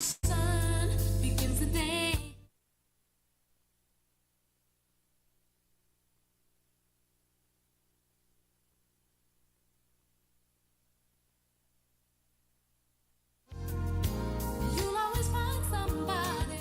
Sun begins the day. You'll always find somebody.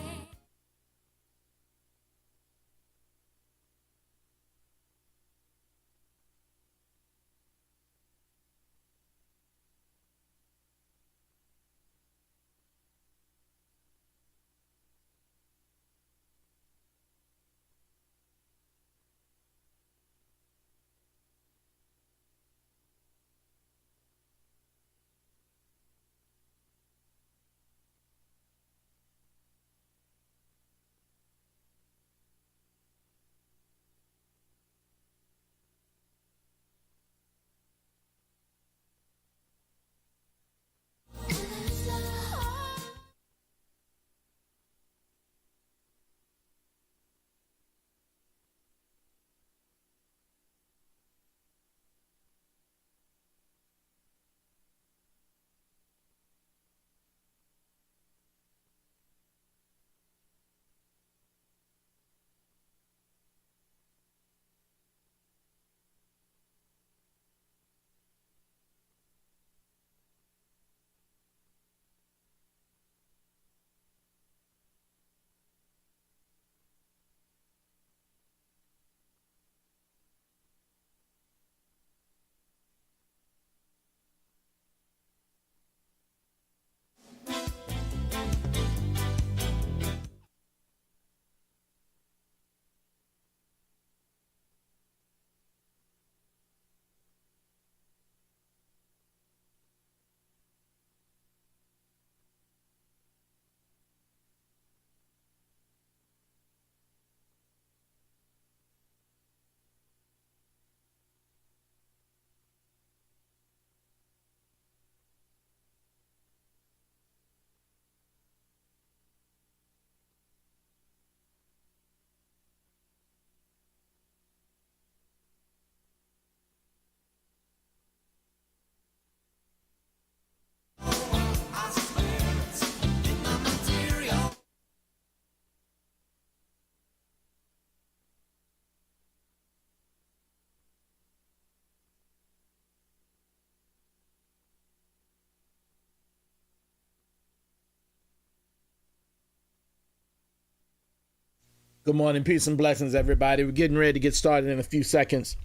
Good morning, peace and blessings, everybody. We're getting ready to get started in a few seconds.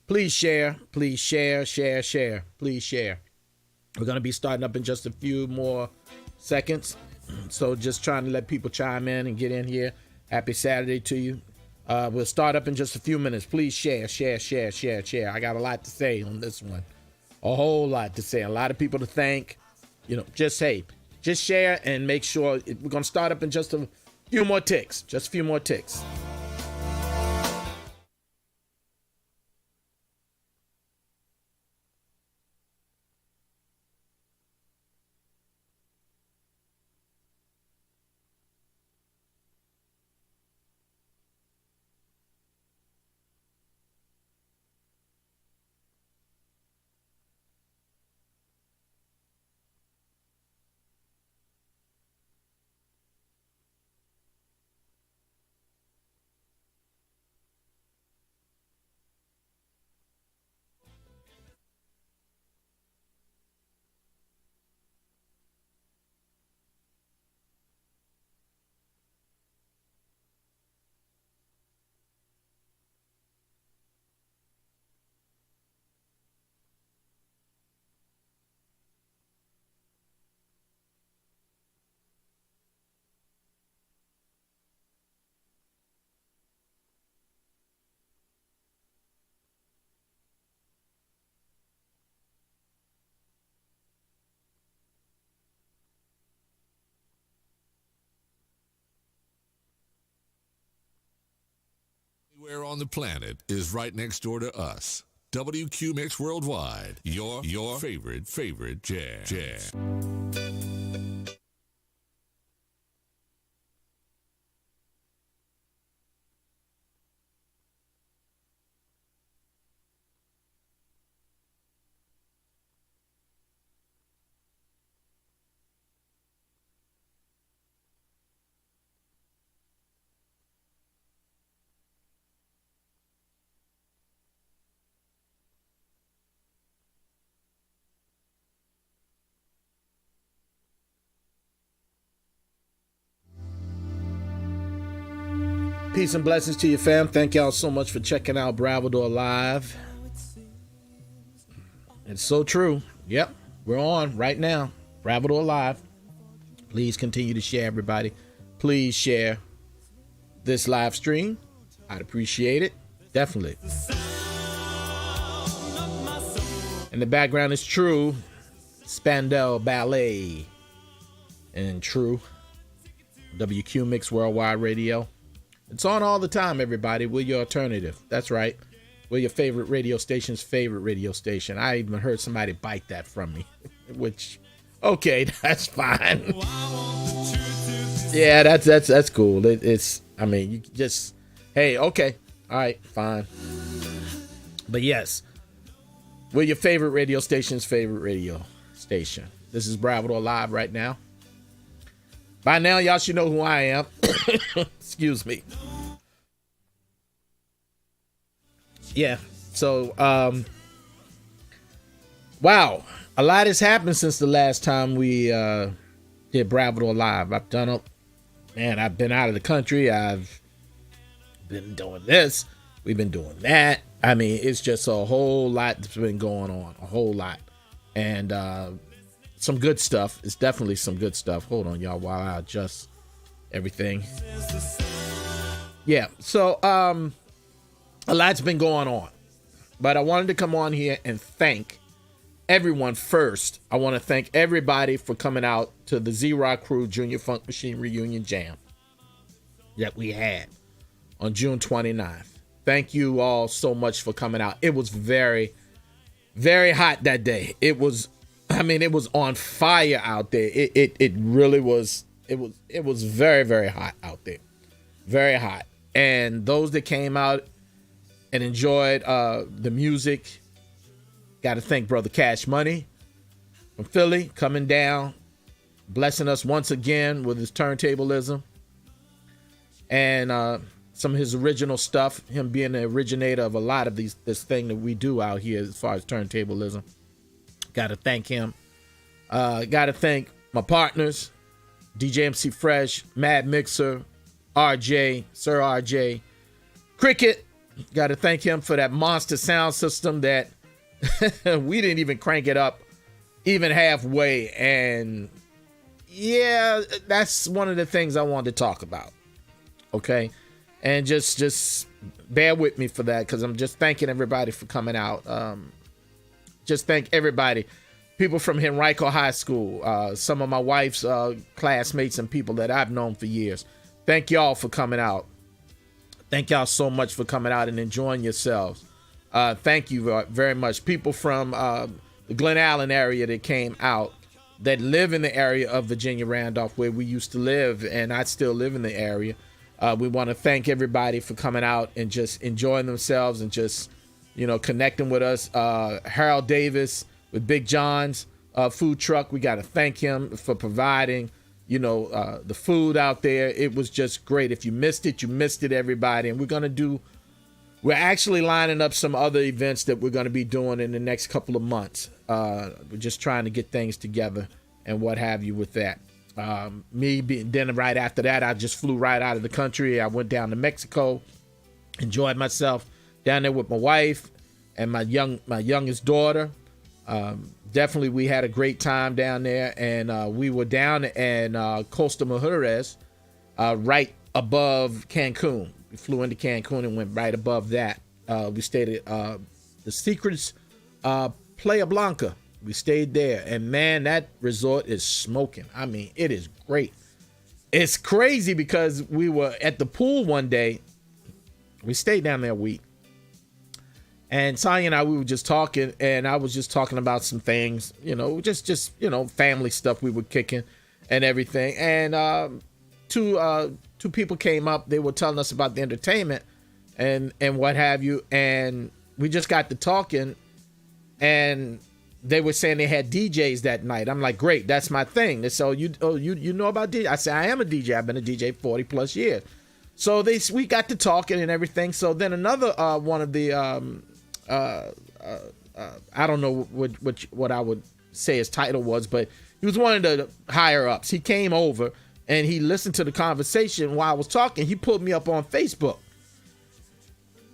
Please share, share. Please share. We're going to be starting up in just a few more seconds. So just trying to let people chime in and get in here. Happy Saturday to you. We'll start up in just a few minutes. Please share. I got a lot to say on this one. A whole lot to say. A lot of people to thank. Just share and make sure. We're going to start up in just a few more ticks. Just a few more ticks. Anywhere on the planet is right next door to us. WQ Mix Worldwide, your favorite jazz. Peace and blessings to you, fam. Thank y'all so much for checking out Bravador Live. It's so true. Yep, we're on right now. Bravador Live. Please continue to share, everybody. Please share this live stream. I'd appreciate it. Definitely. In the background is True, Spandau Ballet, and True, WQ Mix Worldwide Radio. It's on all the time, everybody. We're your alternative. That's right. We're your favorite radio station's favorite radio station. I even heard somebody bite that from me, which, okay, that's fine. Yeah, that's cool. It's, I mean, you just, hey, okay, all right, fine. But yes, we're your favorite radio station's favorite radio station. This is Bravador Live right now. By now, y'all should know who I am. Excuse me. Yeah, so, wow. A lot has happened since the last time we did Bravador Live. I've been out of the country. I've been doing this. We've been doing that. I mean, it's just a whole lot that's been going on. A whole lot. And some good stuff. It's definitely some good stuff. Hold on, y'all, while I adjust everything. Yeah, so a lot's been going on. But I wanted to come on here and thank everyone first. I want to thank everybody for coming out to the Z-Rock Crew Junior Funk Machine Reunion Jam that we had on June 29th. Thank you all so much for coming out. It was very, very hot that day. It was on fire out there. It really was. It was very, very hot out there. Very hot. And those that came out and enjoyed the music, got to thank Brother Cash Money from Philly coming down, blessing us once again with his turntablism and some of his original stuff, him being the originator of a lot of this thing that we do out here as far as turntablism. Got to thank him. Got to thank my partners, DJ MC Fresh, Mad Mixer, RJ, Sir RJ, Cricket. Got to thank him for that monster sound system that we didn't even crank it up even halfway. And yeah, that's one of the things I wanted to talk about. Okay. And just bear with me for that, because I'm just thanking everybody for coming out. Just thank everybody. People from Henrico High School, some of my wife's classmates and people that I've known for years. Thank y'all for coming out. Thank y'all so much for coming out and enjoying yourselves. Thank you very much. People from the Glen Allen area that came out, that live in the area of Virginia Randolph, where we used to live, and I still live in the area. We want to thank everybody for coming out and just enjoying themselves and just, connecting with us. Harold Davis with Big John's food truck, we got to thank him for providing, the food out there. It was just great. If you missed it, you missed it, everybody. And we're actually lining up some other events that we're going to be doing in the next couple of months. We're just trying to get things together and what have you with that. Then right after that, I just flew right out of the country. I went down to Mexico, enjoyed myself down there with my wife and my youngest daughter. Definitely, we had a great time down there, and we were down in Costa Mujeres, right above Cancun. We flew into Cancun and went right above that. We stayed at the Secrets Playa Blanca. We stayed there, and man, that resort is smoking. I mean, it is great. It's crazy because we were at the pool one day. We stayed down there a week, and Tanya and I, we were just talking, and I was just talking about some things, just family stuff we were kicking and everything. And two people came up. They were telling us about the entertainment and what have you, and we just got to talking, and they were saying they had DJs that night. I'm like, great, that's my thing. They said, you know about DJ? I said, I am a DJ. I've been a DJ 40 plus years. So we got to talking and everything. So then another one of the I don't know what I would say his title was, but he was one of the higher ups. He came over and he listened to the conversation while I was talking. He pulled me up on Facebook.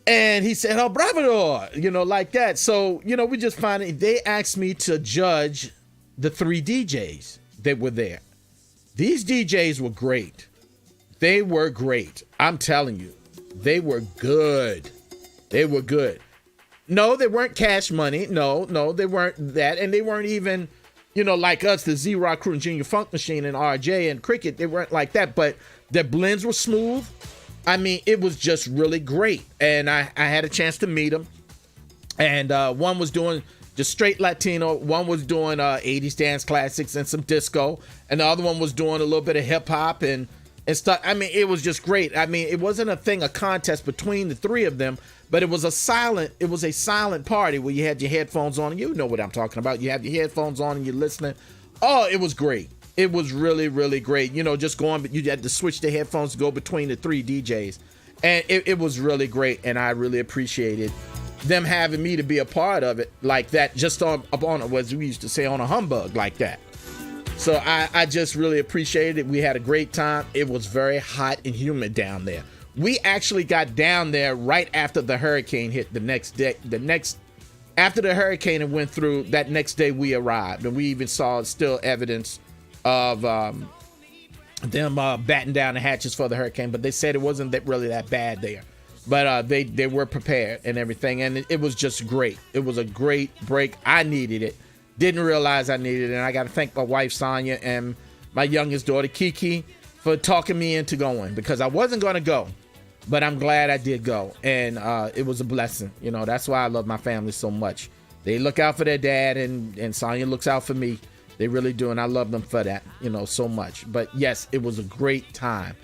And he said, oh, Bravador, like that. So, we just found it. They asked me to judge the 3 DJs that were there. These DJs were great. They were great. I'm telling you, they were good. They were good. No, they weren't Cash Money. No, they weren't that. And they weren't even, like us, the Z-Rock Crew and Junior Funk Machine and RJ and Cricket. They weren't like that. But their blends were smooth. I mean, it was just really great. And I had a chance to meet them. And one was doing just straight Latino. One was doing 80s dance classics and some disco. And the other one was doing a little bit of hip hop and stuff. I mean, it was just great. I mean, it wasn't a contest between the 3 of them, but it was a silent party where you had your headphones on. And you know what I'm talking about. You have your headphones on and you're listening. Oh, it was great. It was really, really great. Just going, you had to switch the headphones to go between the 3 DJs. And it was really great. And I really appreciated them having me to be a part of it like that, just on, as we used to say, on a humbug like that. So I just really appreciated it. We had a great time. It was very hot and humid down there. We actually got down there right after the hurricane hit the next day. After the hurricane had went through, that next day we arrived. And we even saw still evidence of them batting down the hatches for the hurricane, but they said it wasn't really that bad there. But they were prepared and everything, and it was just great. It was a great break. I needed it. Didn't realize I needed it, and I got to thank my wife Sonia and my youngest daughter Kiki for talking me into going, because I wasn't going to go, but I'm glad I did go, and it was a blessing. That's why I love my family so much. They look out for their dad, and Sonia looks out for me. They really do, and I love them for that, so much. But yes, it was a great time,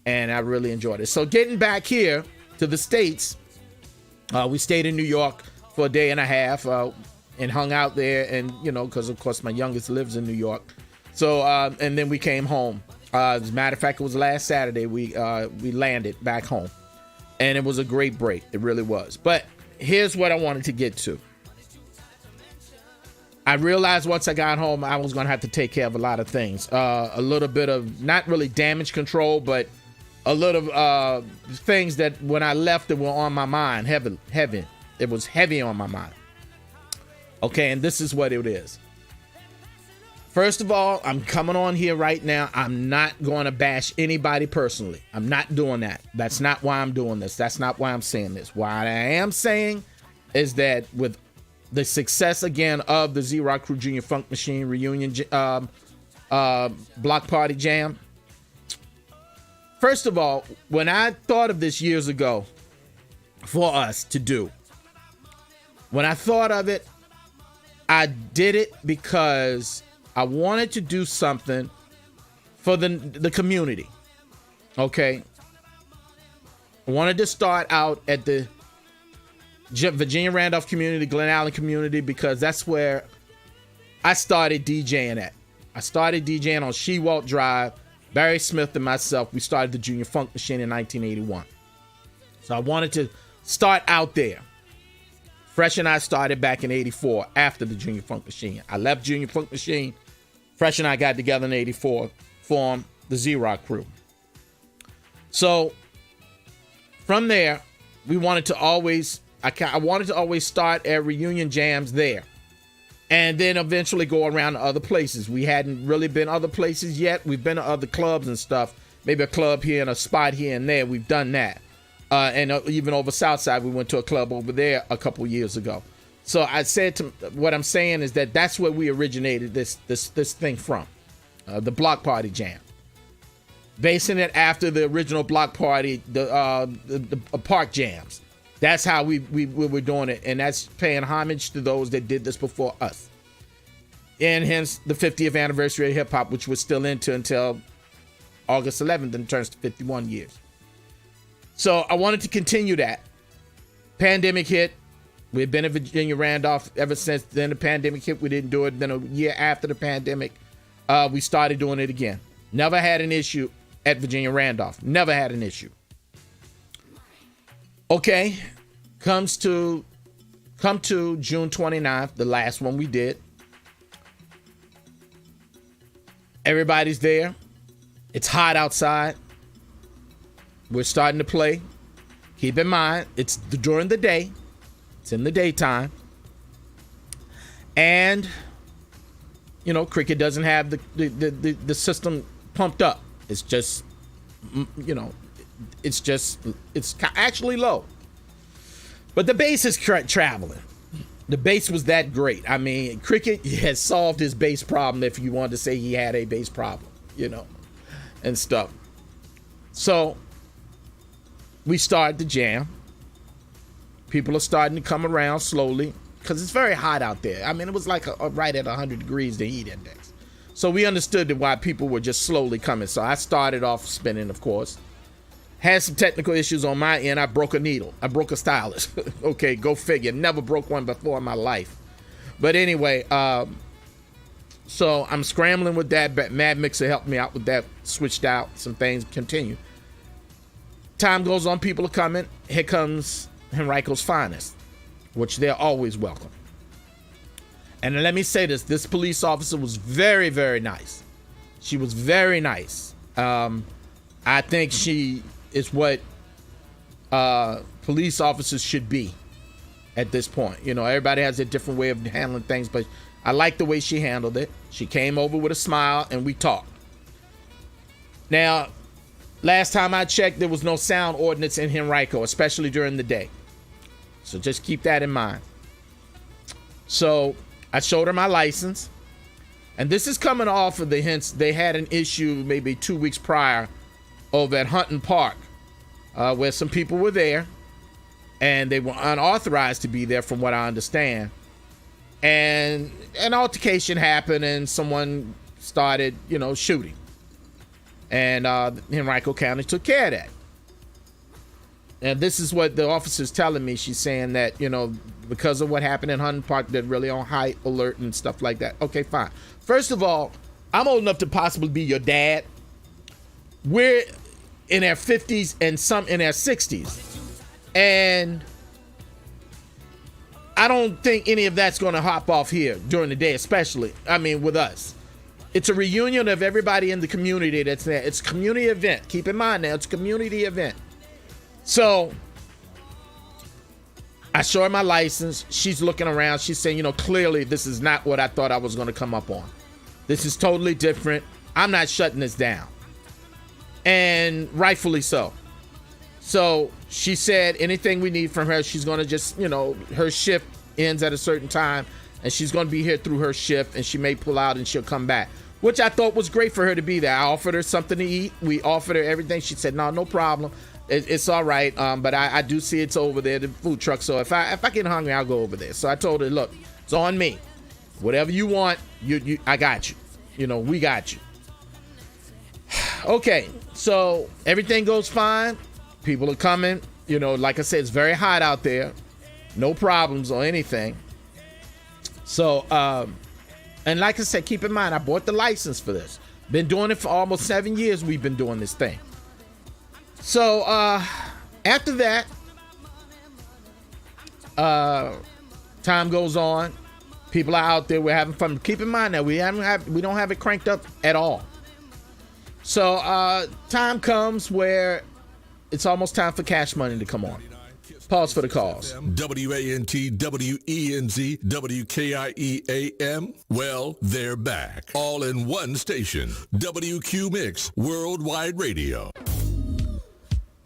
and I really enjoyed it. So getting back here to the States, we stayed in New York for a day and a half and hung out there, and, because, of course, my youngest lives in New York. So, and then we came home. As a matter of fact, it was last Saturday we landed back home, and it was a great break. It really was. But here's what I wanted to get to. I realized once I got home, I was going to have to take care of a lot of things. A little bit of, not really damage control, but a little things that when I left that were on my mind, heavy. It was heavy on my mind. Okay, and this is what it is. First of all, I'm coming on here right now. I'm not going to bash anybody personally. I'm not doing that. That's not why I'm doing this. That's not why I'm saying this. What I am saying is that with the success again of the Z-Rock Crew Junior Funk Machine reunion block party jam. First of all, when I thought of this years ago for us to do, when I thought of it, I did it because I wanted to do something for the community. Okay. I wanted to start out at the Virginia Randolph community, Glen Allen community, because that's where I started DJing at. I started DJing on Shewalt Drive. Barry Smith and myself, we started the Junior Funk Machine in 1981. So I wanted to start out there. Fresh and I started back in 84 after the Junior Funk Machine. I left Junior Funk Machine. Fresh and I got together in 84, formed the Z-Rock Crew. So from there, we wanted to always, I wanted to always start at reunion jams there, and then eventually go around to other places. We hadn't really been other places yet. We've been to other clubs and stuff, maybe a club here and a spot here and there. We've done that. And even over Southside, we went to a club over there a couple years ago. So I said, what I'm saying is that that's where we originated this thing from, the Block Party Jam. Basing it after the original Block Party, the Park Jams. That's how we were doing it, and that's paying homage to those that did this before us. And hence the 50th anniversary of hip hop, which we're still into until August 11th, and turns to 51 years. So I wanted to continue that. Pandemic hit. We've been at Virginia Randolph ever since then. The pandemic hit. We didn't do it. Then a year after the pandemic, we started doing it again. Never had an issue at Virginia Randolph. Never had an issue. Okay, come to June 29th, the last one we did. Everybody's there. It's hot outside. We're starting to play. Keep in mind, it's during the day. It's in the daytime. And, you know, cricket doesn't have the system pumped up. It's just, you know, it's actually low. But the bass is traveling. The bass was that great. I mean, cricket has solved his bass problem, if you wanted to say he had a bass problem, you know, and stuff. So we started the jam. People are starting to come around slowly because it's very hot out there. I mean, it was like right at 100 degrees, the heat index. So we understood why people were just slowly coming. So I started off spinning, of course. Had some technical issues on my end. I broke a needle. I broke a stylus. Okay, go figure. Never broke one before in my life. But anyway, so I'm scrambling with that. Mad Mixer helped me out with that. Switched out some things. Continue. Time goes on. People are coming. Here comes Henrico's Finest, which they're always welcome. And let me say this. This police officer was very, very nice. She was very nice. I think she is what police officers should be at this point. You know, everybody has a different way of handling things, but I like the way she handled it. She came over with a smile and we talked. Now, last time I checked, there was no sound ordinance in Henrico, especially during the day. So just keep that in mind. So I showed her my license. And this is coming off of the hints. They had an issue maybe 2 weeks prior over at Hunting Park, where some people were there. And they were unauthorized to be there, from what I understand. And an altercation happened and someone started, you know, shooting. And Henrico County took care of that. And this is what the officer's telling me. She's saying that, you know, because of what happened in Hunting Park, they're really on high alert and stuff like that. Okay, fine. First of all, I'm old enough to possibly be your dad. We're in our 50s and some in our 60s. And I don't think any of that's going to hop off here during the day, especially, I mean, with us. It's a reunion of everybody in the community that's there. It's a community event. Keep in mind now, it's a community event. So I show her my license. She's looking around. She's saying, you know, clearly this is not what I thought I was going to come up on. This is totally different. I'm not shutting this down. And rightfully so. So she said anything we need from her, she's going to just, you know, her shift ends at a certain time and she's going to be here through her shift and she may pull out and she'll come back, which I thought was great for her to be there. I offered her something to eat. We offered her everything. She said, no problem. It's all right. But I do see it's over there, the food truck. So if I get hungry, I'll go over there. So I told her, look, it's on me. Whatever you want, I got you. You know, we got you. Okay, so everything goes fine. People are coming. You know, like I said, it's very hot out there. No problems or anything. So, and like I said, keep in mind, I bought the license for this. Been doing it for almost 7 years. We've been doing this thing. So, after that, time goes on. People are out there. We're having fun. Keep in mind that we don't have it cranked up at all. So, time comes where it's almost time for Cash Money to come on. Pause for the calls. WANT, WENZ, WKIE-AM. Well, they're back. All in one station. WQ Mix Worldwide Radio.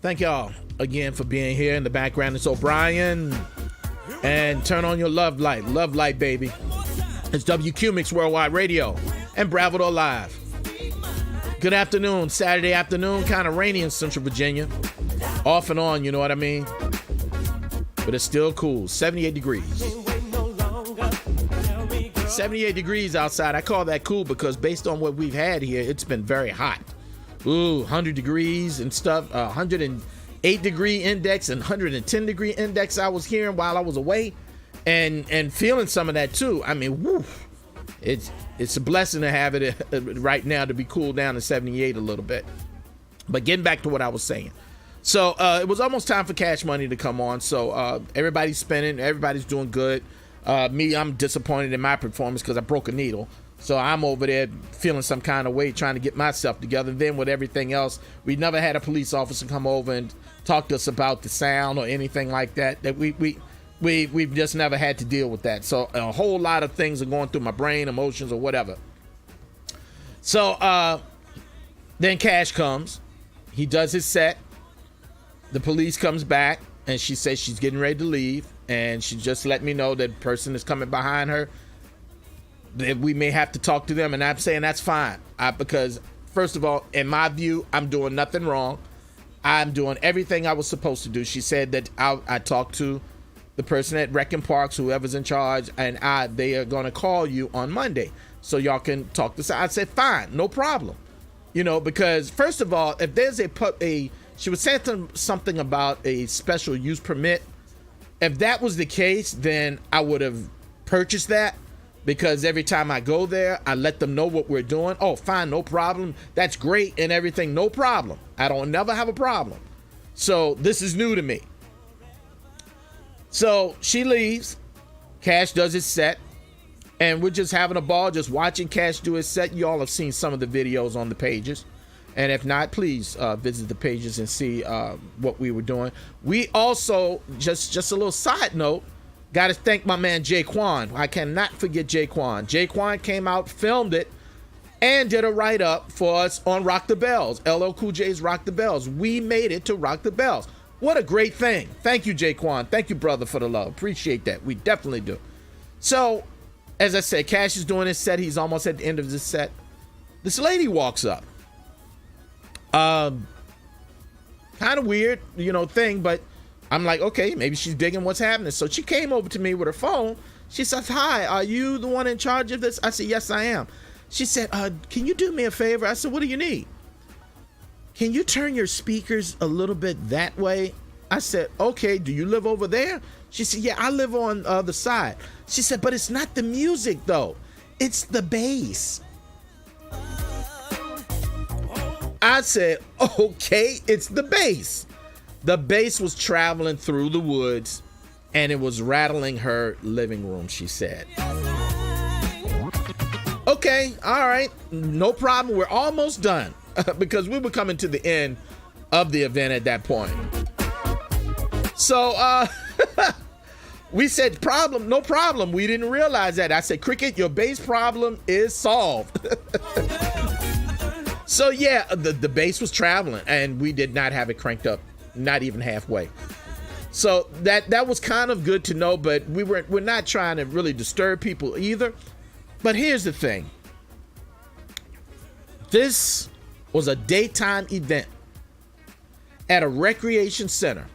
Thank y'all again for being here. In the background, it's O'Brien. And turn on your love light. Love light, baby. It's WQ Mix Worldwide Radio and Bravador Live. Good afternoon. Saturday afternoon. Kind of rainy in Central Virginia. Off and on, you know what I mean? But it's still cool. 78 degrees. 78 degrees outside. I call that cool because based on what we've had here, it's been very hot. Ooh, 100 degrees and stuff. 108 degree index and 110 degree index I was hearing while I was away. And feeling some of that too. I mean, woo. It's a blessing to have it right now to be cooled down to 78 a little bit. But getting back to what I was saying. So it was almost time for Cash Money to come on. So everybody's spinning. Everybody's doing good. Me, I'm disappointed in my performance because I broke a needle. So I'm over there feeling some kind of way, trying to get myself together. Then with everything else, we never had a police officer come over and talk to us about the sound or anything like that. That we've just never had to deal with that. So a whole lot of things are going through my brain, emotions or whatever. So then Cash comes. He does his set. The police comes back and she says she's getting ready to leave. And she just let me know that person is coming behind her, that we may have to talk to them. And I'm saying that's fine. Because first of all, in my view, I'm doing nothing wrong. I'm doing everything I was supposed to do. She said that I talked to the person at Rec and Parks, whoever's in charge, and they are going to call you on Monday so y'all can talk this out. I said, fine, no problem. You know, because first of all, if there's she was saying something about a special use permit. If that was the case, then I would have purchased that, because every time I go there, I let them know what we're doing. Oh, fine, no problem. That's great and everything, no problem. I don't never have a problem. So this is new to me. So she leaves. Cash does his set. And we're just having a ball, just watching Cash do his set. You all have seen some of the videos on the pages. And if not, please visit the pages and see what we were doing. We also, just a little side note, got to thank my man Jaquan. I cannot forget Jaquan. Jaquan came out, filmed it, and did a write-up for us on Rock the Bells. LL Cool J's Rock the Bells. We made it to Rock the Bells. What a great thing. Thank you, Jaquan. Thank you, brother, for the love. Appreciate that. We definitely do. So, as I said, Cash is doing his set. He's almost at the end of his set. This lady walks up. Kind of weird, thing, but I'm like, okay, maybe she's digging what's happening. So she came over to me with her phone. She says, hi, are you the one in charge of this? I said, yes, I am. She said, can you do me a favor? I said, what do you need? Can you turn your speakers a little bit that way? I said, okay, do you live over there? She said, yeah, I live on the other side. She said, but it's not the music though. It's the bass. I said, okay, it's the bass. The bass was traveling through the woods and it was rattling her living room, she said. Okay, all right, no problem. We're almost done because we were coming to the end of the event at that point. So we said, problem, no problem. We didn't realize that. I said, Cricket, your bass problem is solved. So yeah, the bass was traveling and we did not have it cranked up, not even halfway. So that was kind of good to know, but we're not trying to really disturb people either. But here's the thing. This was a daytime event at a recreation center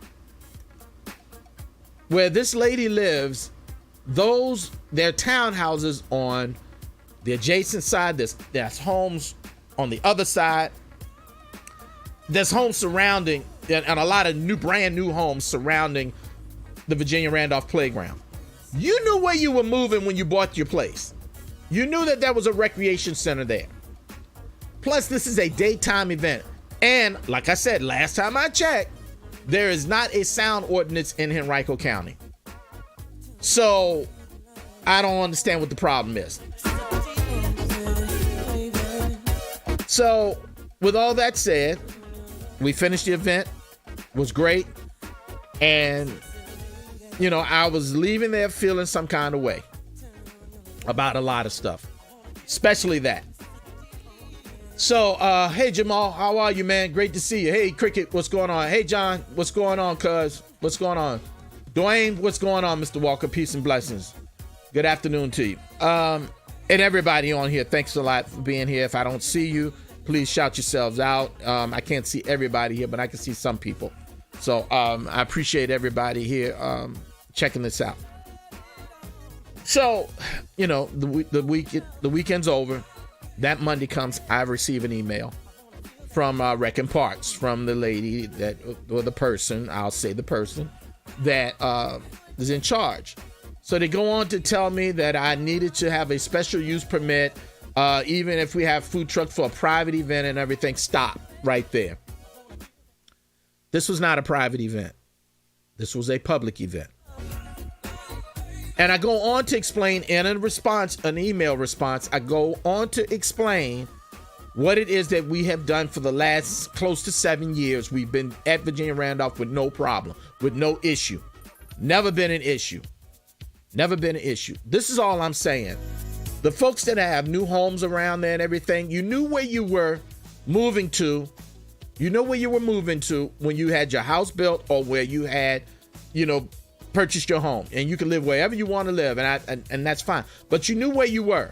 where this lady lives. Their townhouses on the adjacent side. There's homes on the other side. There's homes surrounding, and a lot of brand new homes surrounding the Virginia Randolph Playground. You knew where you were moving when you bought your place. You knew that there was a recreation center there. Plus, this is a daytime event. And like I said, last time I checked, there is not a sound ordinance in Henrico County. So I don't understand what the problem is. So with all that said, we finished the event. It was great. And, I was leaving there feeling some kind of way about a lot of stuff, especially that. So, hey, Jamal, how are you, man? Great to see you. Hey, Cricket, what's going on? Hey, John, what's going on, cuz? What's going on? Dwayne, what's going on, Mr. Walker? Peace and blessings. Good afternoon to you. And everybody on here, thanks a lot for being here. If I don't see you, please shout yourselves out. I can't see everybody here, but I can see some people. So I appreciate everybody here checking this out. So, the weekend's over. That Monday comes, I receive an email from Rec and Parks, from the lady or the person, I'll say the person, that is in charge. So they go on to tell me that I needed to have a special use permit, even if we have food truck for a private event and everything. Stop right there. This was not a private event. This was a public event. And I go on to explain in an email response, I go on to explain what it is that we have done for the last close to 7 years. We've been at Virginia Randolph with no problem, with no issue. Never been an issue. Never been an issue. This is all I'm saying. The folks that have new homes around there and everything, you knew where you were moving to. You know where you were moving to when you had your house built or where you had, purchased your home. And you can live wherever you want to live, and that's fine. But you knew where you were.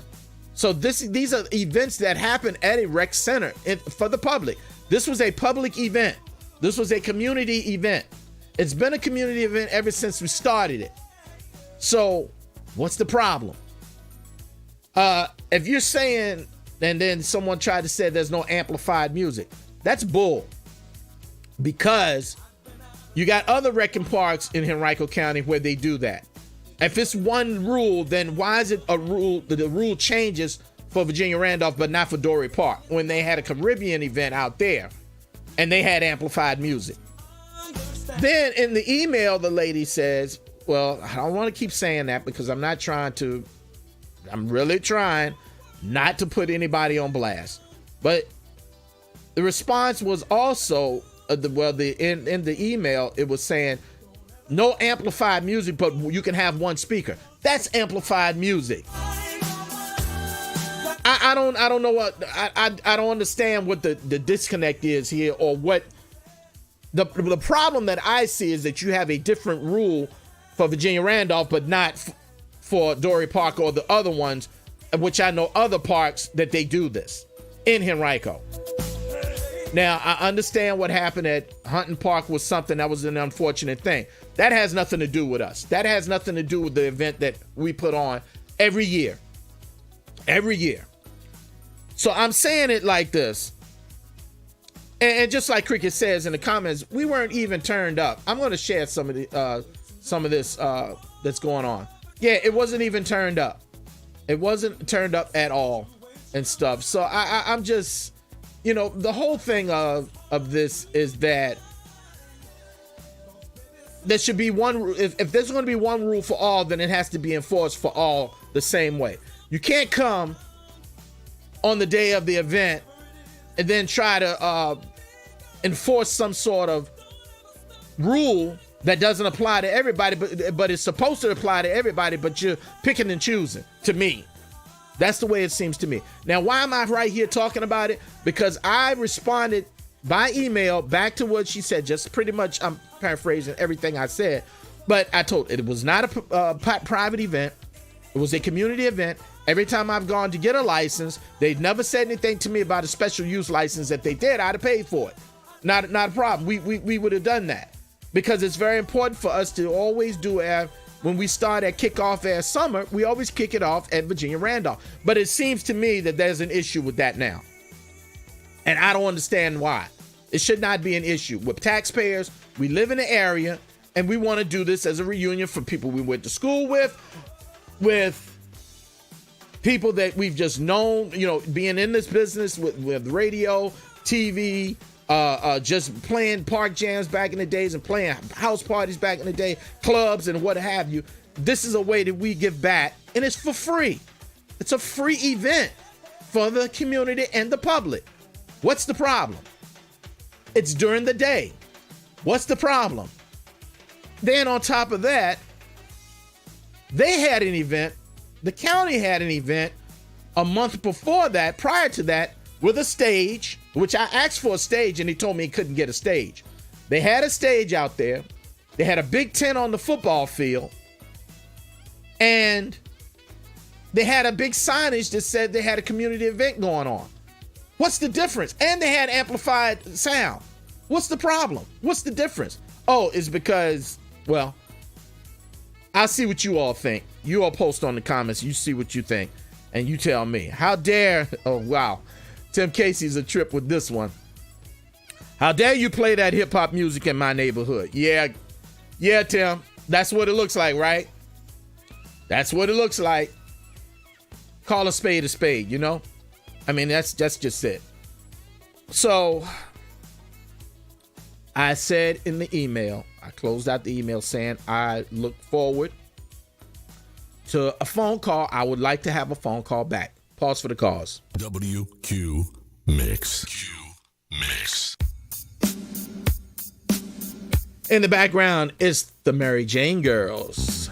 So these are events that happen at a rec center for the public. This was a public event. This was a community event. It's been a community event ever since we started it. So what's the problem? If you're saying, and then someone tried to say there's no amplified music, that's bull. Because you got other wrecking parks in Henrico County where they do that. If it's one rule, then why is it a rule? The rule changes for Virginia Randolph, but not for Dory Park when they had a Caribbean event out there and they had amplified music. Then in the email, the lady says, well, I don't want to keep saying that because I'm really trying not to put anybody on blast. But the response was also, in the email, it was saying, no amplified music, but you can have one speaker. That's amplified music. I don't know what I don't understand what the disconnect is here, or what the problem that I see is that you have a different rule for Virginia Randolph, but not for Dory Park or the other ones, which I know other parks that they do this in Henrico. Now, I understand what happened at Hunting Park was something that was an unfortunate thing. That has nothing to do with us. That has nothing to do with the event that we put on every year. Every year. So I'm saying it like this. And just like Cricket says in the comments, we weren't even turned up. I'm going to share some of this that's going on. Yeah, it wasn't even turned up. It wasn't turned up at all and stuff. So I'm just... the whole thing of this is that there should be one. If there's going to be one rule for all, then it has to be enforced for all the same way. You can't come on the day of the event and then try to enforce some sort of rule that doesn't apply to everybody, but it's supposed to apply to everybody, but you're picking and choosing, to me. That's the way it seems to me. Now, why am I right here talking about it? Because I responded by email back to what she said. Just pretty much, I'm paraphrasing everything I said. But I told it was not a private event. It was a community event. Every time I've gone to get a license, they've never said anything to me about a special use license. If they did, I'd have paid for it. Not a problem. We would have done that. Because it's very important for us to always do when we start at kickoff as summer, we always kick it off at Virginia Randolph. But it seems to me that there's an issue with that now. And I don't understand why. It should not be an issue. With taxpayers, we live in the area, and we want to do this as a reunion for people we went to school with people that we've just known, being in this business with radio, TV, just playing park jams back in the days and playing house parties back in the day, clubs and what have you. This is a way that we give back, and it's for free. It's a free event for the community and the public. What's the problem? It's during the day. What's the problem? Then on top of that, they had an event. The county had an event a month before that, prior to that, with a stage, which I asked for a stage and he told me he couldn't get a stage. They had a stage out there. They had a big tent on the football field. And they had a big signage that said they had a community event going on. What's the difference? And they had amplified sound. What's the problem? What's the difference? Oh, it's because, well, I see what you all think. You all post on the comments. You see what you think. And you tell me. How dare, oh, wow. Tim Casey's a trip with this one. How dare you play that hip hop music in my neighborhood? Yeah, Tim. That's what it looks like, right? That's what it looks like. Call a spade, you know? I mean, that's just it. So, I said in the email, I closed out the email saying I look forward to a phone call, I would like to have a phone call back. Pause for the cause. WQ Mix. Q Mix. In the background is the Mary Jane Girls.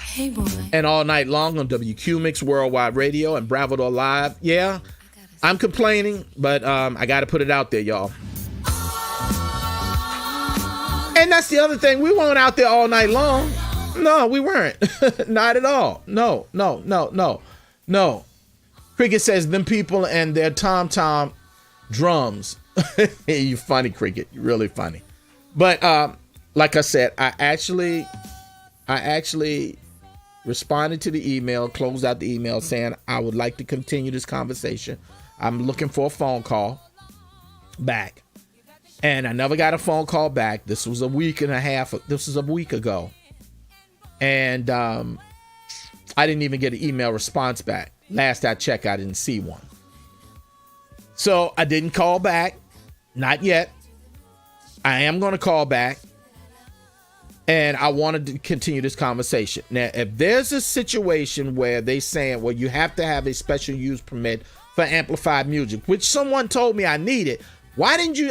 Hey, boy. And all night long on WQ Mix Worldwide Radio and Bravador Live. Yeah, I'm complaining, but I got to put it out there, y'all. And that's the other thing. We weren't out there all night long. No, we weren't. Not at all. No. Cricket says, them people and their tom-tom drums. You funny, Cricket. You're really funny. But like I said, I actually responded to the email, closed out the email saying I would like to continue this conversation. I'm looking for a phone call back. And I never got a phone call back. This was a week and a half. This was a week ago. And I didn't even get an email response back. Last I checked, I didn't see one. So I didn't call back. Not yet. I am going to call back. And I wanted to continue this conversation. Now, if there's a situation where they saying, well, you have to have a special use permit for amplified music, which someone told me I needed, why didn't you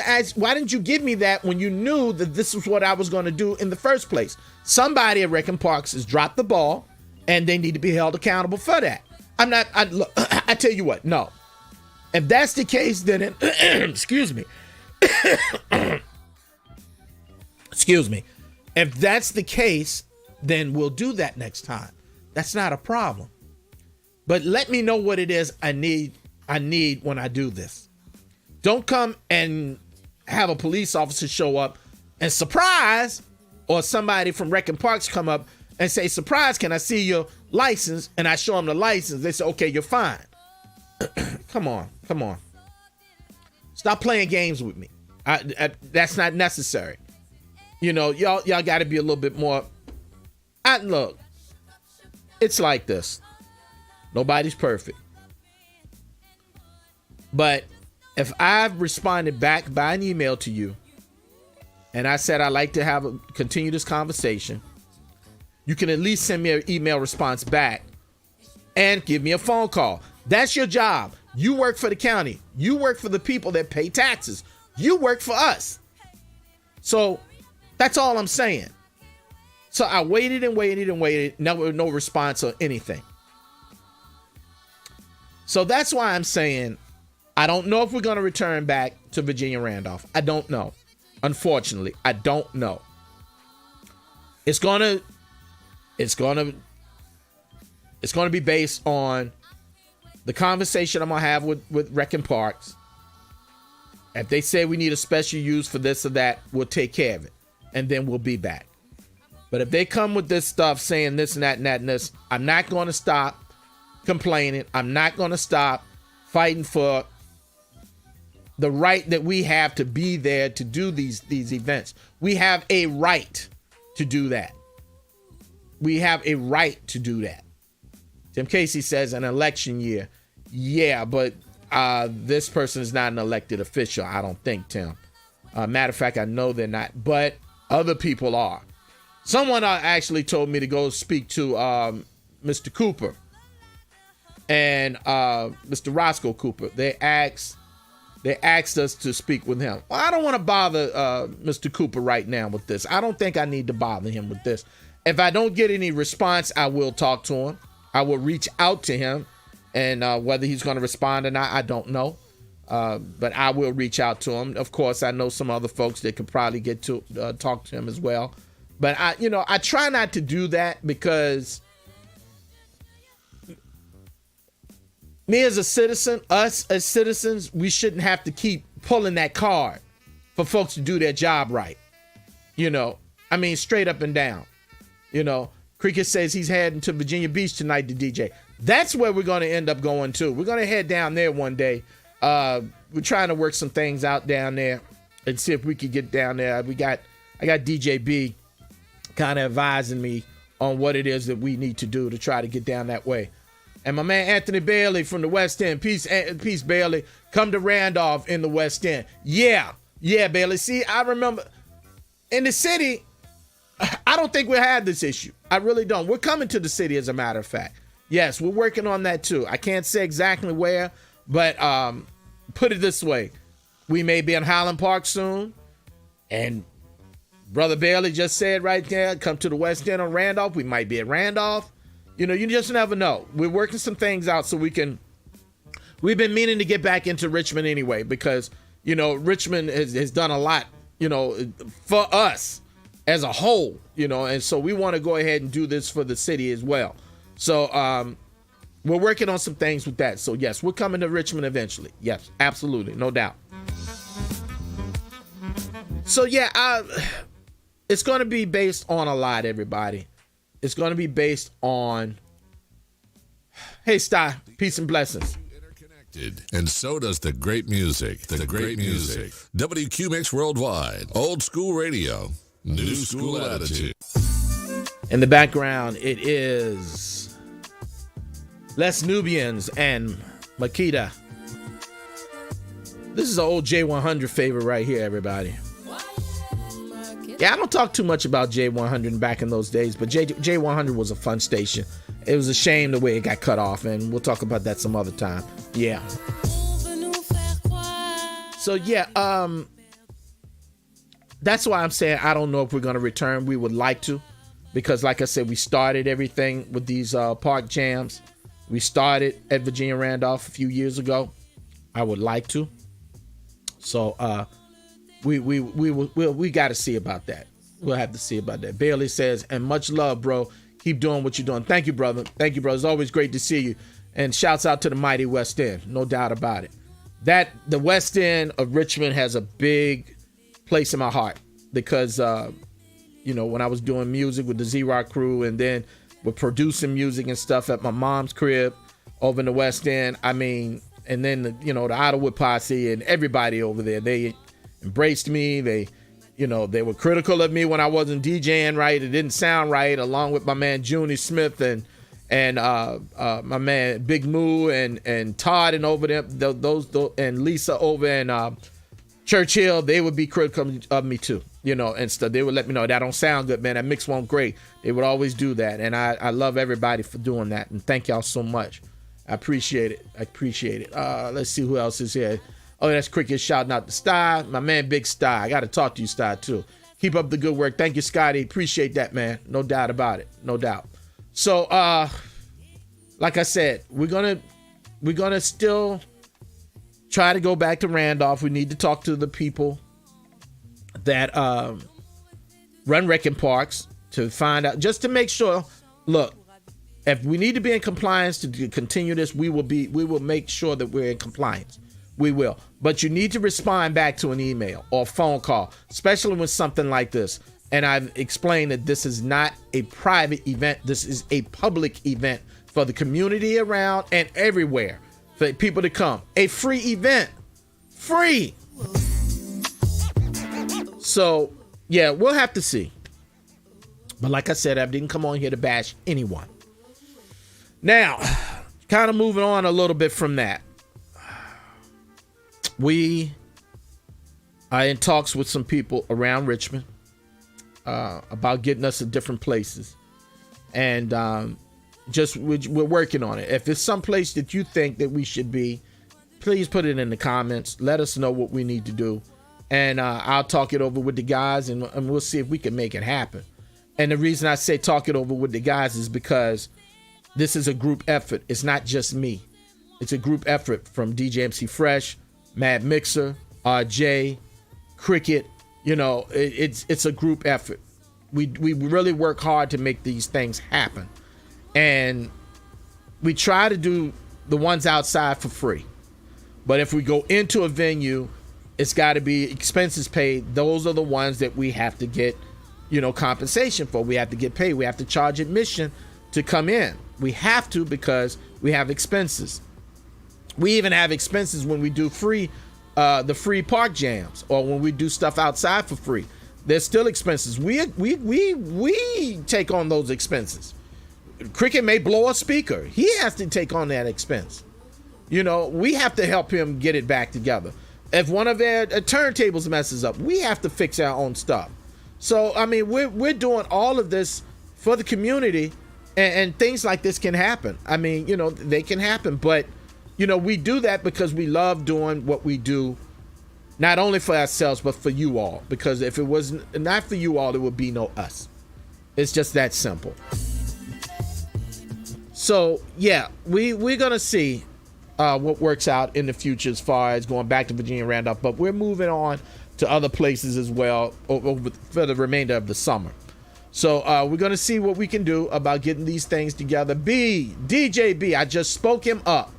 give me that when you knew that this was what I was going to do in the first place? Somebody at Rick and Parks has dropped the ball, and they need to be held accountable for that. Look, I tell you what, no. If that's the case, then excuse me. Excuse me. If that's the case, then we'll do that next time. That's not a problem. But let me know what it is I need when I do this. Don't come and have a police officer show up and surprise, or somebody from Rec and Parks come up and say, surprise, can I see your license? And I show them the license. They say, okay, you're fine. Come on. Stop playing games with me. That's not necessary. You know, y'all got to be a little bit more. Look, it's like this. Nobody's perfect. But if I've responded back by an email to you, and I said I'd like to continue this conversation, you can at least send me an email response back and give me a phone call. That's your job. You work for the county. You work for the people that pay taxes. You work for us. So that's all I'm saying. So I waited and waited. No response or anything. So that's why I'm saying I don't know if we're going to return back to Virginia Randolph. I don't know. Unfortunately, I don't know. It's going to be based on the conversation I'm going to have with Rec and Parks. If they say we need a special use for this or that, we'll take care of it. And then we'll be back. But if they come with this stuff saying this and that and that and this, I'm not going to stop complaining. I'm not going to stop fighting for the right that we have to be there to do these events. We have a right to do that. We have a right to do that. Tim Casey says an election year. Yeah, but this person is not an elected official, I don't think, Tim. Matter of fact, I know they're not, but other people are. Someone actually told me to go speak to Mr. Cooper and Mr. Roscoe Cooper. They asked us to speak with him. Well, I don't want to bother Mr. Cooper right now with this. I don't think I need to bother him with this. If I don't get any response, I will talk to him. I will reach out to him, and whether he's going to respond or not, I don't know. But I will reach out to him. Of course, I know some other folks that could probably get to talk to him as well. But I try not to do that because me as a citizen, us as citizens, we shouldn't have to keep pulling that card for folks to do their job right. Straight up and down. Cricket says he's heading to Virginia Beach tonight to DJ. That's where we're going to end up going to. We're going to head down there one day. We're trying to work some things out down there and see if we could get down there. I got DJ B kind of advising me on what it is that we need to do to try to get down that way. And my man Anthony Bailey from the West End. Peace, Bailey. Come to Randolph in the West End. Yeah, Bailey. See, I remember in the city, I I don't think we had this issue. I really don't. We're coming to the city, as a matter of fact. Yes, we're working on that too. I can't say exactly where, but put it this way. We may be in Highland Park soon. And Brother Bailey just said right there, come to the West End on Randolph. We might be at Randolph. You just never know. We're working some things out so we can. We've been meaning to get back into Richmond anyway because, Richmond has done a lot, for us as a whole, and so we want to go ahead and do this for the city as well. So we're working on some things with that. So, yes, we're coming to Richmond eventually. Yes, absolutely. No doubt. So, yeah, it's going to be based on a lot, everybody. It's going to be based on, hey, Sty, peace and blessings. And so does the great music. The great music. WQ Mix Worldwide. Old school radio. New school attitude. In the background, it is Les Nubians and Makita. This is an old J100 favorite right here, everybody. Yeah, I don't talk too much about J100 back in those days, but J100 was a fun station. It was a shame the way it got cut off, and we'll talk about that some other time. Yeah. So, yeah, that's why I'm saying I don't know if we're going to return. We would like to, because like I said, we started everything with these park jams. We started at Virginia Randolph a few years ago. I would like to. So, we got to see about that. We'll have to see about that. Bailey says, and much love, bro. Keep doing what you're doing. Thank you, brother. Thank you, brother. It's always great to see you. And shouts out to the mighty West End. No doubt about it. The West End of Richmond has a big place in my heart because, when I was doing music with the Z-Rock crew and then we're producing music and stuff at my mom's crib over in the West End. I mean, and then, the Idlewood Posse and everybody over there, they embraced me. They were critical of me when I wasn't DJing right. It didn't sound right, along with my man Junie Smith and my man Big Moo and Todd and over there, those and Lisa over in Churchill. They would be critical of me too, and stuff. They would let me know that don't sound good, man. That mix won't great. They would always do that, and I love everybody for doing that, and thank y'all so much. I appreciate it. Let's see who else is here. Oh, that's Cricket shouting out to Sty. My man, Big Sty. I got to talk to you, Sty, too. Keep up the good work. Thank you, Scotty. Appreciate that, man. No doubt about it. No doubt. So, like I said, we're gonna still try to go back to Randolph. We need to talk to the people that run wrecking parks to find out, just to make sure. Look, if we need to be in compliance to continue this, we will make sure that we're in compliance. We will. But you need to respond back to an email or phone call, especially with something like this. And I've explained that this is not a private event. This is a public event for the community around and everywhere for people to come. A free event. Free. So, yeah, we'll have to see. But like I said, I didn't come on here to bash anyone. Now, kind of moving on a little bit from that. We are in talks with some people around Richmond about getting us to different places. And we're working on it. If it's some place that you think that we should be, please put it in the comments. Let us know what we need to do. And I'll talk it over with the guys and we'll see if we can make it happen. And the reason I say talk it over with the guys is because this is a group effort. It's not just me. It's a group effort from DJ MC Fresh, Mad Mixer, RJ, Cricket. It's a group effort. We really work hard to make these things happen. And we try to do the ones outside for free. But if we go into a venue, it's got to be expenses paid. Those are the ones that we have to get, compensation for. We have to get paid. We have to charge admission to come in. We have to because we have expenses. We even have expenses when we do the free park jams or when we do stuff outside for free. There's still expenses. We take on those expenses. Cricket may blow a speaker. He has to take on that expense. We have to help him get it back together. If one of our turntables messes up, we have to fix our own stuff. So I mean, we're doing all of this for the community, and things like this can happen. I mean, they can happen, but we do that because we love doing what we do, not only for ourselves but for you all. Because if it was not for you all, there would be no us. It's just that simple. So yeah, we're gonna see what works out in the future as far as going back to Virginia Randolph, but we're moving on to other places as well over for the remainder of the summer. So we're gonna see what we can do about getting these things together. DJ B, I just spoke him up.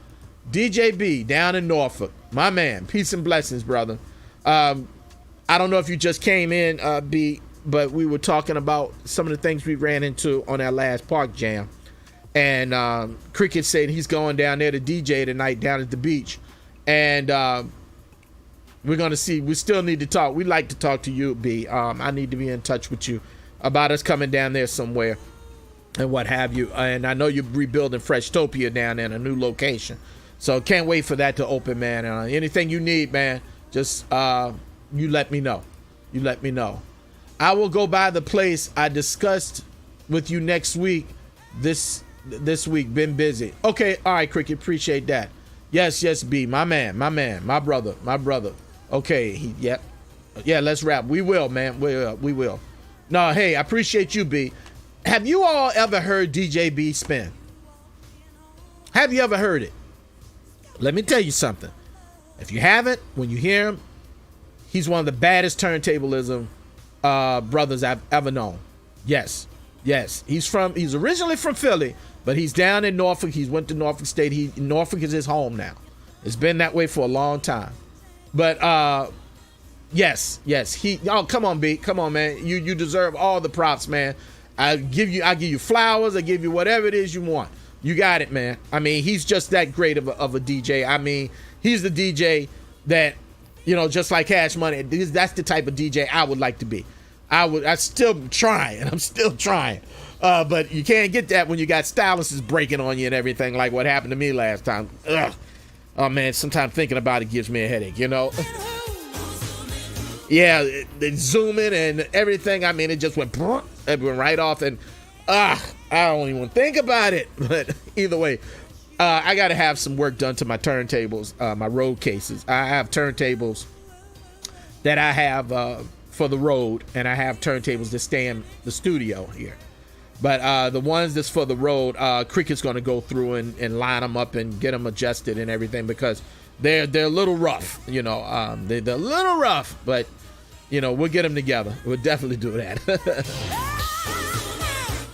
DJ B down in Norfolk, my man. Peace and blessings, brother. I don't know if you just came in, B, but we were talking about some of the things we ran into on our last park jam. And Cricket said he's going down there to DJ tonight down at the beach. And we're going to see. We still need to talk. We'd like to talk to you, B. I need to be in touch with you about us coming down there somewhere and what have you. And I know you're rebuilding Freshtopia down there in a new location. So can't wait for that to open, man. Anything you need, man, just you let me know. You let me know. I will go by the place I discussed with you next week. This week, been busy. Okay, all right, Cricket, appreciate that. Yes, B, my man, my brother. Okay, yeah, let's wrap. We will, man, we will. No, hey, I appreciate you, B. Have you all ever heard DJ B spin? Have you ever heard it? Let me tell you something. If you haven't, when you hear him, he's one of the baddest turntablism brothers I've ever known. Yes, he's originally from Philly, but he's down in Norfolk. He's went to Norfolk State. Norfolk is his home now. It's been that way for a long time. But yes. Come on, B. Come on, man. You deserve all the props, man. I give you flowers. I give you whatever it is you want. You got it, man. I mean, he's just that great of a DJ. I mean, he's the DJ that, just like Cash Money, that's the type of DJ I would like to be. I'm still trying. But you can't get that when you got stylists breaking on you and everything like what happened to me last time. Ugh. Oh, man, sometimes thinking about it gives me a headache, Yeah, they zoom in and everything. I mean, it just went right off. And, I don't even think about it. But either way, I got to have some work done to my turntables, my road cases. I have turntables that I have for the road, and I have turntables that stay in the studio here. But the ones that's for the road, Cricket's going to go through and line them up and get them adjusted and everything, because they're a little rough, they're a little rough, but we'll get them together. We'll definitely do that.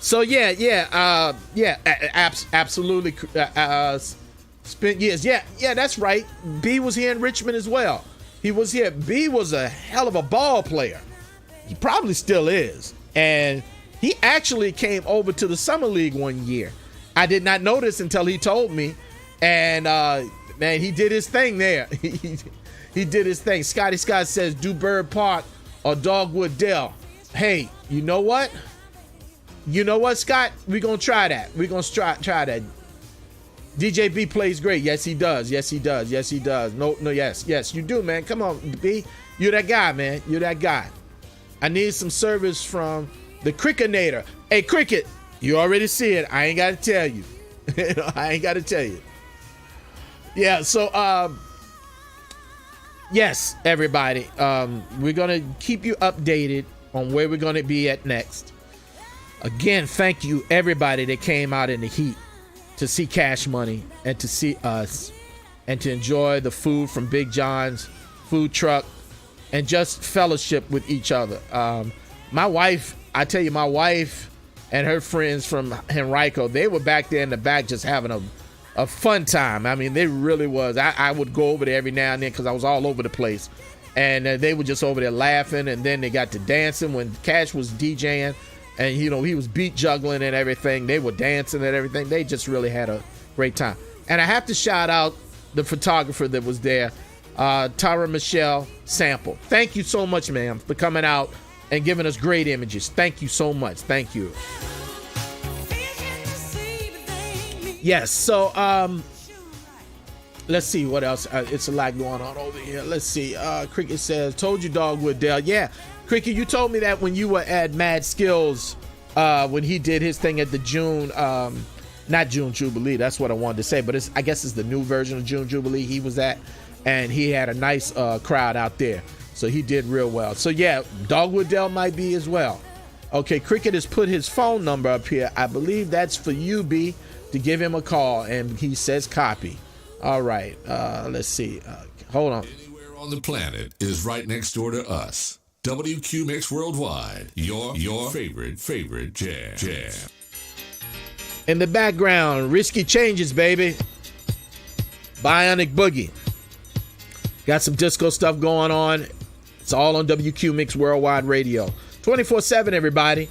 So absolutely. Spent years. Yeah, that's right. B was here in Richmond as well. He was here. B was a hell of a ball player. He probably still is. And he actually came over to the Summer League one year. I did not know this until he told me. And, man, he did his thing there. He did his thing. Scotty Scott says, do Bird Park or Dogwood Dell. Hey, you know what? Scott? We're going to try that. We're going to try that. DJ B plays great. Yes, he does. No, yes, you do, man. Come on, B. You're that guy, man. You're that guy. I need some service from the Cricketinator. Hey, Cricket, you already see it. I ain't got to tell you. Yeah, so, yes, everybody. We're going to keep you updated on where we're going to be at next. Again, thank you, everybody that came out in the heat to see Cash Money and to see us and to enjoy the food from Big John's food truck and just fellowship with each other. My wife and her friends from Henrico, they were back there in the back just having a fun time. I mean, they really was. I would go over there every now and then because I was all over the place. And they were just over there laughing, and then they got to dancing when Cash was DJing. And, he was beat juggling and everything. They were dancing and everything. They just really had a great time. And I have to shout out the photographer that was there, Tara Michelle Sample. Thank you so much, ma'am, for coming out and giving us great images. Thank you so much. Thank you. Yes, so let's see what else. It's a lot going on over here. Let's see. Cricket says, told you Dogwood Dell. Yeah, Cricket, you told me that when you were at Mad Skills, when he did his thing at the June, not June Jubilee, that's what I wanted to say, but I guess it's the new version of June Jubilee he was at, and he had a nice crowd out there. So he did real well. So yeah, Dogwood Dell might be as well. Okay, Cricket has put his phone number up here. I believe that's for you, B, to give him a call, and he says copy. All right, let's see. Hold on. Anywhere on the planet is right next door to us. WQ Mix Worldwide, your favorite jam. In the background, Risky Changes, baby. Bionic Boogie. Got some disco stuff going on. It's all on WQ Mix Worldwide Radio. 24/7, everybody.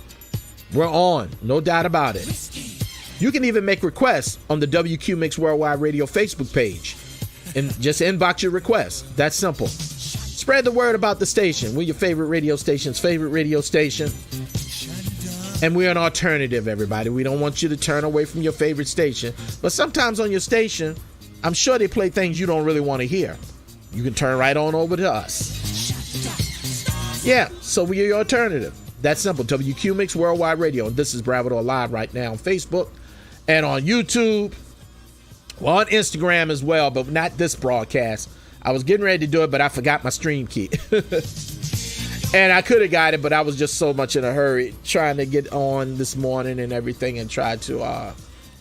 We're on. No doubt about it. You can even make requests on the WQ Mix Worldwide Radio Facebook page. And just inbox your requests. That's simple. Spread the word about the station. We're your favorite radio station's favorite radio station. And we're an alternative, everybody. We don't want you to turn away from your favorite station. But sometimes on your station, I'm sure they play things you don't really want to hear. You can turn right on over to us. Yeah, so we're your alternative. That's simple. WQ Mix Worldwide Radio. And this is Bravador Live right now on Facebook and on YouTube. Well, on Instagram as well, but not this broadcast. I was getting ready to do it, but I forgot my stream key. And I could have got it, but I was just so much in a hurry trying to get on this morning and everything and try to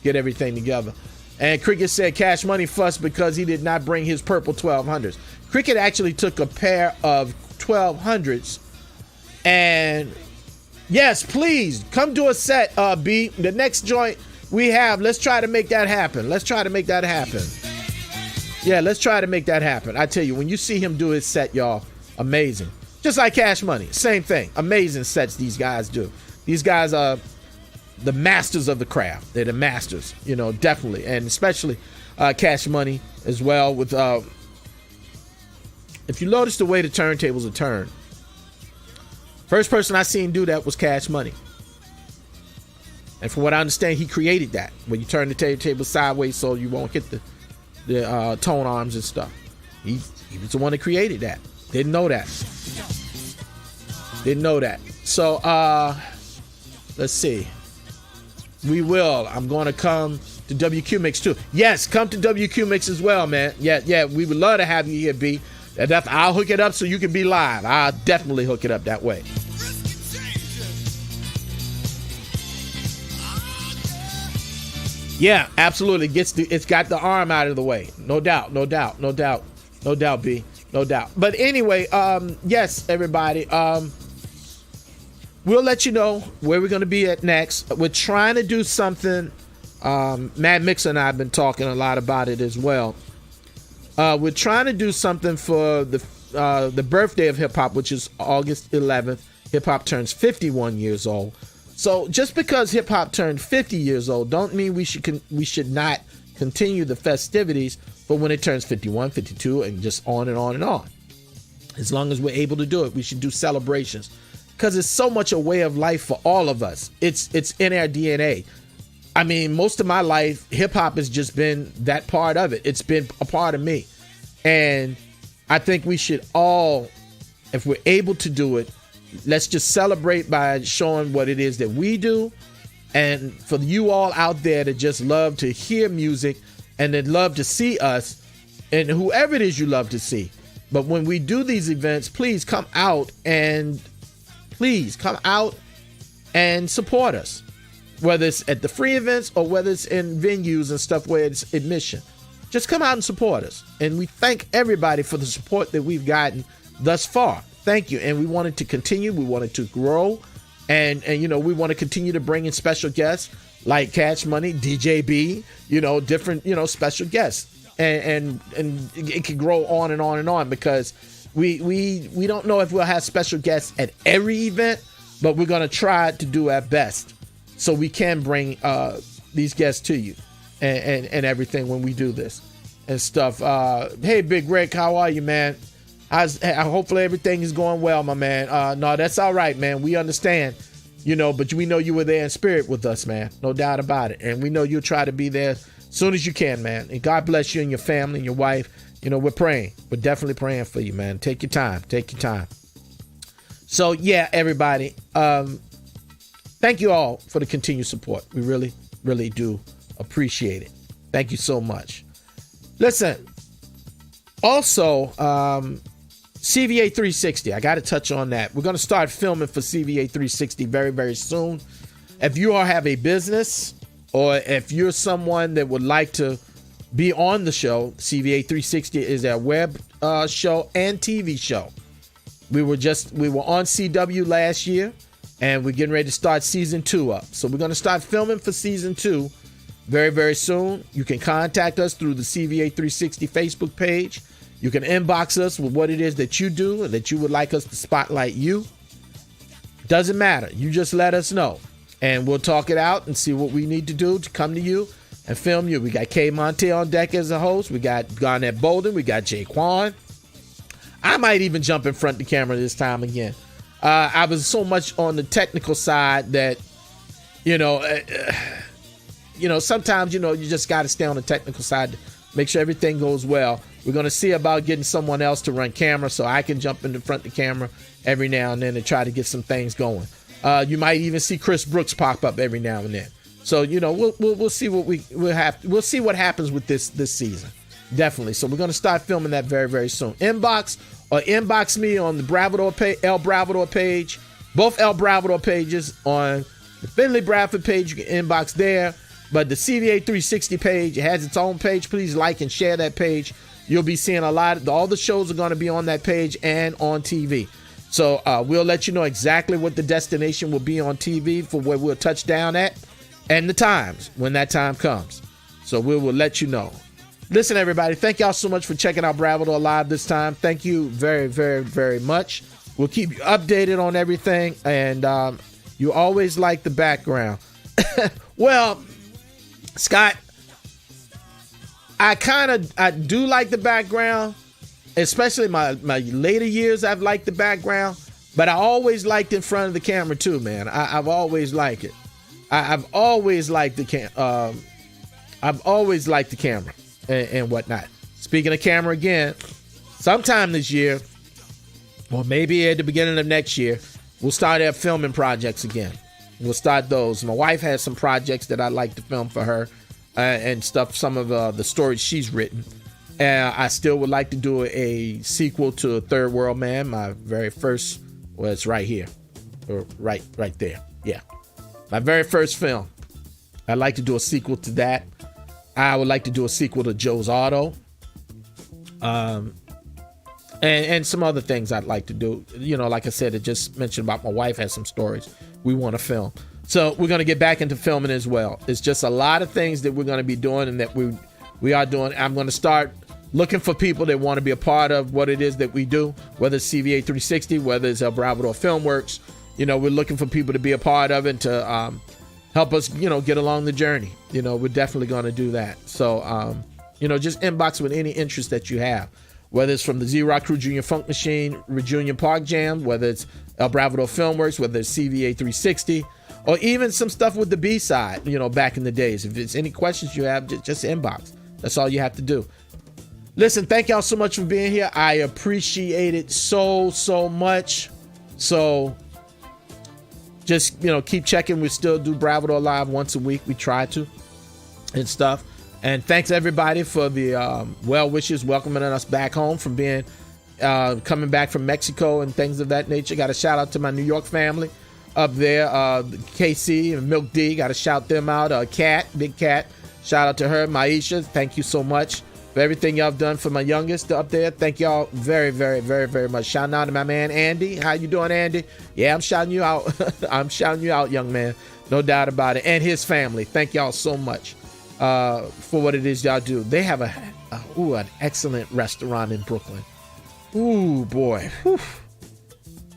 get everything together. And Cricket said Cash Money fussed because he did not bring his purple 1200s. Cricket actually took a pair of 1200s. And yes, please come do a set, B. The next joint we have, let's try to make that happen. Let's try to make that happen. Yeah, let's try to make that happen. I tell you, when you see him do his set, y'all, amazing. Just like Cash Money, same thing. Amazing sets these guys do. These guys are the masters of the craft. They're the masters, you know, definitely. And especially Cash Money as well with, if you notice the way the turntables are turned, first person I seen do that was Cash Money. And from what I understand, he created that. When you turn the table sideways so you won't hit the tone arms and stuff. He was the one that created that. Didn't know that. Didn't know that. So, let's see. We will. I'm going to come to WQ Mix too. Yes, come to WQ Mix as well, man. Yeah. We would love to have you here, B. I'll hook it up so you can be live. I'll definitely hook it up that way. Yeah, absolutely. It's got the arm out of the way. No doubt, B. No doubt. But anyway, yes, everybody. We'll let you know where we're going to be at next. We're trying to do something. Mad Mixer and I have been talking a lot about it as well. We're trying to do something for the birthday of hip hop, which is August 11th. Hip hop turns 51 years old. So just because hip hop turned 50 years old, don't mean we should not continue the festivities for when it turns 51, 52, and just on and on and on. As long as we're able to do it, we should do celebrations because it's so much a way of life for all of us. It's in our DNA. I mean, most of my life, hip hop has just been that part of it. It's been a part of me. And I think we should all, if we're able to do it, let's just celebrate by showing what it is that we do. And for you all out there that just love to hear music and that love to see us and whoever it is you love to see. But when we do these events, please come out and support us. Whether it's at the free events or whether it's in venues and stuff where it's admission. Just come out and support us. And we thank everybody for the support that we've gotten thus far. Thank you. And we want it to continue. We want it to grow. And you know, we want to continue to bring in special guests like Cash Money, DJ B, you know, different, you know, special guests. And it can grow on and on and on because we don't know if we'll have special guests at every event, but we're going to try to do our best so we can bring these guests to you and everything when we do this and stuff. Hey, Big Rick, how are you, man? Hopefully everything is going well, my man. No, that's all right, man. We understand, you know, but we know you were there in spirit with us, man. No doubt about it. And we know you'll try to be there as soon as you can, man. And God bless you and your family and your wife. You know, we're praying. We're definitely praying for you, man. Take your time. Take your time. So yeah, everybody, thank you all for the continued support. We really, really do appreciate it. Thank you so much. Listen, also, CVA 360, I got to touch on that. We're going to start filming for CVA 360 very, very soon. If you all have a business, or if you're someone that would like to be on the show, CVA 360 is our web show and TV show. We were on CW last year, and we're getting ready to start season 2 up. So we're going to start filming for season 2 very, very soon. You can contact us through the CVA 360 Facebook page. You can inbox us with what it is that you do and that you would like us to spotlight you. Doesn't matter. You just let us know, and we'll talk it out and see what we need to do to come to you and film you. We got Kay Monte on deck as a host. We got Garnett Bolden. We got Jaquan. I might even jump in front of the camera this time again. I was so much on the technical side that, sometimes, you just got to stay on the technical side to make sure everything goes well. We're going to see about getting someone else to run camera so I can jump in the front of the camera every now and then and try to get some things going. You might even see Chris Brooks pop up every now and then. So, we'll see what we'll see what happens with this season. Definitely. So we're going to start filming that very, very soon. Inbox me on the Bravador El Bravador page, both El Bravador pages. On the Finley Bradford page, you can inbox there. But the CVA 360 page, it has its own page. Please like and share that page. You'll be seeing all the shows are going to be on that page and on TV. So we'll let you know exactly what the destination will be on TV for where we'll touch down at and the times when that time comes. So we will let you know. Listen, everybody, thank y'all so much for checking out Bravador Live this time. Thank you very, very, very much. We'll keep you updated on everything. And you always like the background. Well, Scott, I do like the background, especially my later years. I've liked the background, but I always liked in front of the camera too, man. I've always liked it. I've always liked the camera and whatnot. Speaking of camera again, sometime this year, or maybe at the beginning of next year, we'll start our filming projects again. We'll start those. My wife has some projects that I'd like to film for her and stuff, some of the stories she's written. I still would like to do a sequel to Third World Man, my very first, well, it's right here, or right there. Yeah. My very first film. I'd like to do a sequel to that. I would like to do a sequel to Joe's Auto. And some other things I'd like to do. Like I said, I just mentioned about my wife has some stories we want to film. So we're going to get back into filming as well. It's just a lot of things that we're going to be doing and that we are doing. I'm going to start looking for people that want to be a part of what it is that we do, whether it's CVA 360, whether it's El Bravador Filmworks. We're looking for people to be a part of it to help us, get along the journey. We're definitely going to do that. So, just inbox with any interest that you have, whether it's from the Z-Rock Crew Junior Funk Machine, Reunion Park Jam, whether it's El Bravador Filmworks, whether it's CVA 360, or even some stuff with the B-side, back in the days. If it's any questions you have, just inbox. That's all you have to do. Listen, thank y'all so much for being here. I appreciate it so much. So just, keep checking. We still do Bravador Live once a week. We try to and stuff. And thanks everybody for the well wishes, welcoming us back home from being coming back from Mexico and things of that nature. Got a shout out to my New York family up there, KC and Milk D. Got to shout them out. Cat, Big Cat. Shout out to her, Maisha. Thank you so much for everything y'all have done for my youngest up there. Thank y'all very, very, very, very much. Shouting out to my man Andy. How you doing, Andy? Yeah, I'm shouting you out. I'm shouting you out, young man. No doubt about it. And his family. Thank y'all so much for what it is y'all do. They have an excellent restaurant in Brooklyn. Ooh, boy. Whew.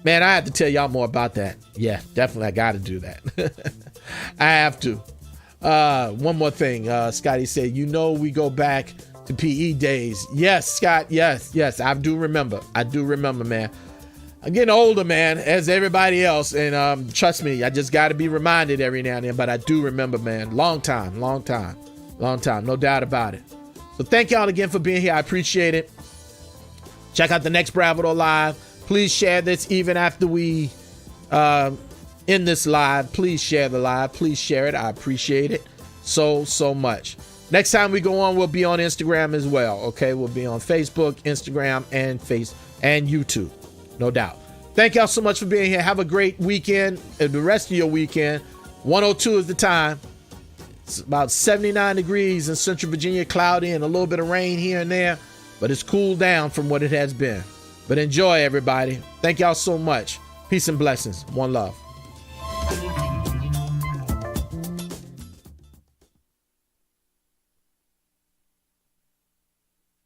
Man, I have to tell y'all more about that. Yeah, definitely. I got to do that. I have to. One more thing. Scotty said, we go back to PE days. Yes, Scott. Yes. I do remember, man. I'm getting older, man, as everybody else. And trust me, I just got to be reminded every now and then. But I do remember, man. Long time. No doubt about it. So thank y'all again for being here. I appreciate it. Check out the next Bravador Live. Please share this even after we end this live. Please share the live. Please share it. I appreciate it so much. Next time we go on, we'll be on Instagram as well. Okay, we'll be on Facebook, Instagram, and YouTube, no doubt. Thank y'all so much for being here. Have a great weekend and the rest of your weekend. 102 is the time. It's about 79 degrees in Central Virginia, cloudy and a little bit of rain here and there, but it's cooled down from what it has been. But enjoy, everybody. Thank y'all so much. Peace and blessings. One love.